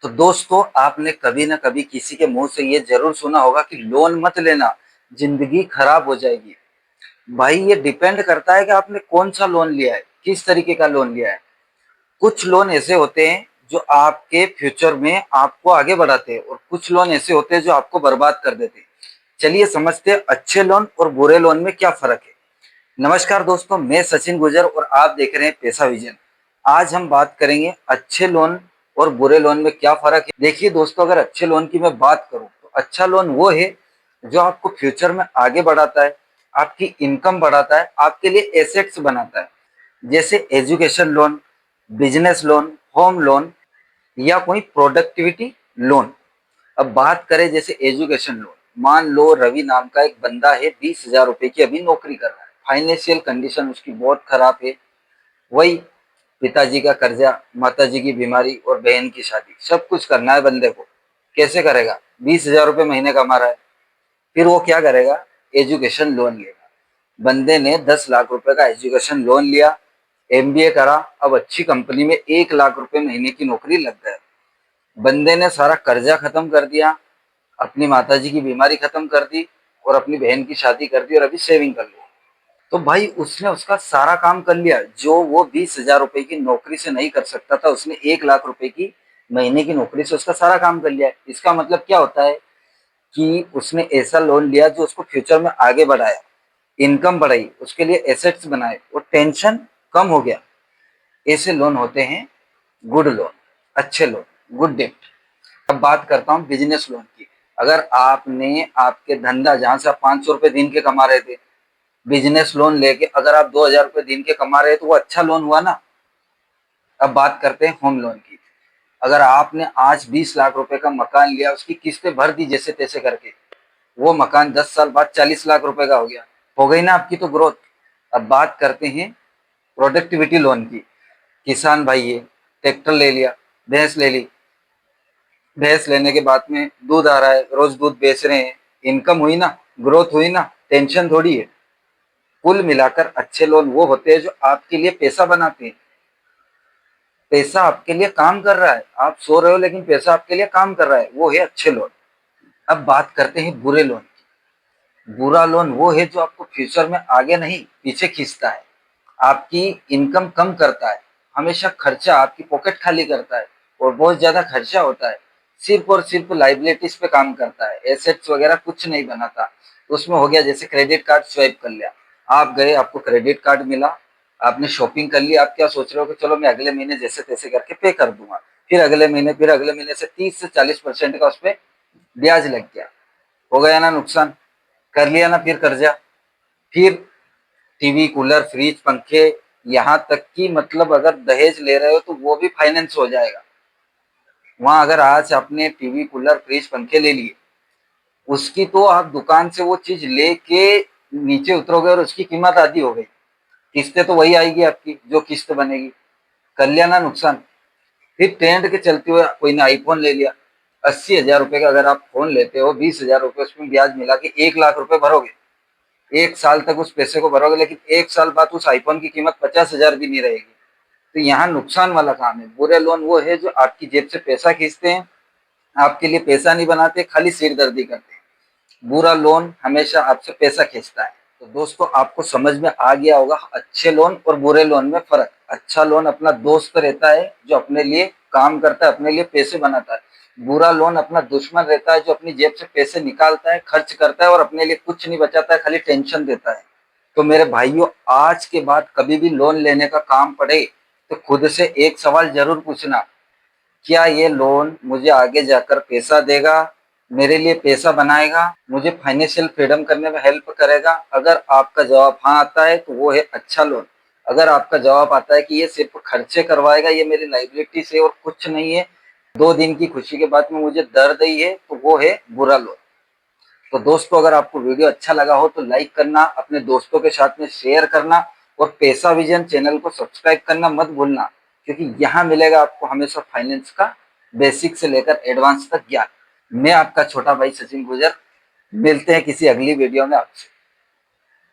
तो दोस्तों, आपने कभी ना कभी किसी के मुंह से ये जरूर सुना होगा कि लोन मत लेना, जिंदगी खराब हो जाएगी। भाई, ये डिपेंड करता है कि आपने कौन सा लोन लिया है, किस तरीके का लोन लिया है। कुछ लोन ऐसे होते हैं जो आपके फ्यूचर में आपको आगे बढ़ाते हैं, और कुछ लोन ऐसे होते हैं जो आपको बर्बाद कर देते हैं। चलिए समझते हैं अच्छे लोन और बुरे लोन में क्या फर्क है। नमस्कार दोस्तों, मैं सचिन गुर्जर और आप देख रहे हैं पैसा विजन। आज हम बात करेंगे अच्छे लोन और बुरे लोन में क्या फर्क है। देखिए दोस्तों, अगर अच्छे लोन की मैं बात करूं तो अच्छा लोन वो है जो आपको फ्यूचर में आगे बढ़ाता है, आपकी इनकम बढ़ाता है, आपके लिए एसेट्स बनाता है। जैसे education loan, business loan, home loan या कोई प्रोडक्टिविटी लोन। अब बात करें जैसे एजुकेशन लोन, मान लो रवि नाम का एक बंदा है, 20,000 रुपए की अभी नौकरी कर रहा है, फाइनेंशियल कंडीशन उसकी बहुत खराब है। वही पिताजी का कर्जा, माताजी की बीमारी और बहन की शादी, सब कुछ करना है बंदे को। कैसे करेगा? 20,000 रुपए महीने कमा रहा है। फिर वो क्या करेगा? एजुकेशन लोन लेगा। बंदे ने 10 लाख रुपए का एजुकेशन लोन लिया, एमबीए करा, अब अच्छी कंपनी में 1 लाख रुपए महीने की नौकरी लग गए। बंदे ने सारा कर्जा खत्म कर दिया, अपनी माताजी की बीमारी खत्म कर दी और अपनी बहन की शादी कर दी और अभी सेविंग कर ली। तो भाई, उसने उसका सारा काम कर लिया जो वो 20,000 रुपए की नौकरी से नहीं कर सकता था। उसने 1 लाख रुपए की महीने की नौकरी से उसका सारा काम कर लिया। इसका मतलब क्या होता है कि उसने ऐसा लोन लिया जो उसको फ्यूचर में आगे बढ़ाया, इनकम बढ़ाई, उसके लिए एसेट्स बनाए और टेंशन कम हो गया। ऐसे लोन होते हैं गुड लोन, अच्छे लोन, गुड डेट। अब बात करता हूँ बिजनेस लोन की। अगर आपने आपके धंधा जहां से आप 500 रुपए दिन के कमा रहे थे, बिजनेस लोन लेके अगर आप 2,000 रुपए दिन के कमा रहे हैं तो वो अच्छा लोन हुआ ना। अब बात करते हैं होम लोन की। अगर आपने आज 20 लाख रुपए का मकान लिया, उसकी किस्तें भर दी जैसे तैसे करके, वो मकान 10 साल बाद 40 लाख रुपए का हो गया। हो गई ना आपकी तो ग्रोथ। अब बात करते हैं प्रोडक्टिविटी लोन की। किसान भाई है, ट्रैक्टर ले लिया, भैंस ले ली, भैंस लेने के बाद में दूध आ रहा है, रोज दूध बेच रहे हैं, इनकम हुई ना, ग्रोथ हुई ना, टेंशन थोड़ी है। कुल मिलाकर अच्छे लोन वो होते हैं जो आपके लिए पैसा बनाते हैं। पैसा आपके लिए काम कर रहा है, आप सो रहे हो लेकिन पैसा आपके लिए काम कर रहा है, वो है अच्छे लोन। अब बात करते हैं बुरे लोन की। बुरा लोन वो है जो आपको फ्यूचर में आगे नहीं पीछे खींचता है, आपकी इनकम कम करता है, हमेशा खर्चा, आपकी पॉकेट खाली करता है और बहुत ज्यादा खर्चा होता है। सिर्फ और सिर्फ लाइबिलिटीज पे काम करता है, एसेट्स वगैरह कुछ नहीं बनाता। उसमें हो गया जैसे क्रेडिट कार्ड स्वाइप कर लिया, आप गए, आपको क्रेडिट कार्ड मिला, आपने शॉपिंग कर ली, आप क्या सोच रहे हो कि चलो मैं अगले महीने जैसे तैसे करके पे कर दूंगा। फिर अगले महीने से 30 से 40% का उस पर ब्याज लग गया। हो गया ना नुकसान? कर लिया ना फिर कर्जा। फिर टीवी, कूलर, फ्रिज, पंखे, यहाँ तक कि मतलब अगर दहेज ले रहे हो तो वो भी फाइनेंस हो जाएगा। वहां अगर आज आपने टीवी, कूलर, फ्रिज, पंखे ले लिए, उसकी तो आप दुकान से वो चीज लेके नीचे उतरोगे और उसकी कीमत आधी हो गई। किस्तें तो वही आएगी आपकी जो किस्त बनेगी। कर लिया ना नुकसान। फिर ट्रेंड के चलते हुए कोई ने आईफोन ले लिया, 80,000 रुपए का अगर आप फोन लेते हो, 20,000 रुपए उसमें ब्याज मिला के 1 लाख रुपए भरोगे, 1 साल तक उस पैसे को भरोगे, लेकिन 1 साल बाद उस आईफोन की कीमत 50,000 भी नहीं रहेगी। तो यहाँ नुकसान वाला काम है। बुरे लोन वो है जो आपकी जेब से पैसा खींचते हैं, आपके लिए पैसा नहीं बनाते, खाली सिरदर्दी करते हैं। बुरा लोन हमेशा आपसे पैसा खींचता है। तो दोस्तों, आपको समझ में आ गया होगा अच्छे लोन और बुरे लोन में फर्क। अच्छा लोन अपना दोस्त रहता है जो अपने लिए काम करता है, अपने लिए पैसे बनाता है। बुरा लोन अपना दुश्मन रहता है जो अपनी जेब से पैसे निकालता है, खर्च करता है और अपने लिए कुछ नहीं बचाता है, खाली टेंशन देता है। तो मेरे भाइयों, आज के बाद कभी भी लोन लेने का काम पड़े तो खुद से एक सवाल जरूर पूछना, क्या ये लोन मुझे आगे जाकर पैसा देगा, मेरे लिए पैसा बनाएगा, मुझे फाइनेंशियल फ्रीडम करने में हेल्प करेगा? अगर आपका जवाब हाँ आता है तो वो है अच्छा लोन। अगर आपका जवाब आता है कि ये सिर्फ खर्चे करवाएगा, ये मेरी लाइबिलिटी से और कुछ नहीं है, 2 दिन की खुशी के बाद में मुझे दर्द ही है, तो वो है बुरा लोन। तो दोस्तों, अगर आपको वीडियो अच्छा लगा हो तो लाइक करना, अपने दोस्तों के साथ में शेयर करना और पैसा विजन चैनल को सब्सक्राइब करना मत भूलना, क्योंकि यहाँ मिलेगा आपको हमेशा फाइनेंस का बेसिक से लेकर एडवांस तक ज्ञान। मैं आपका छोटा भाई सचिन गुर्जर, मिलते हैं किसी अगली वीडियो में आपसे।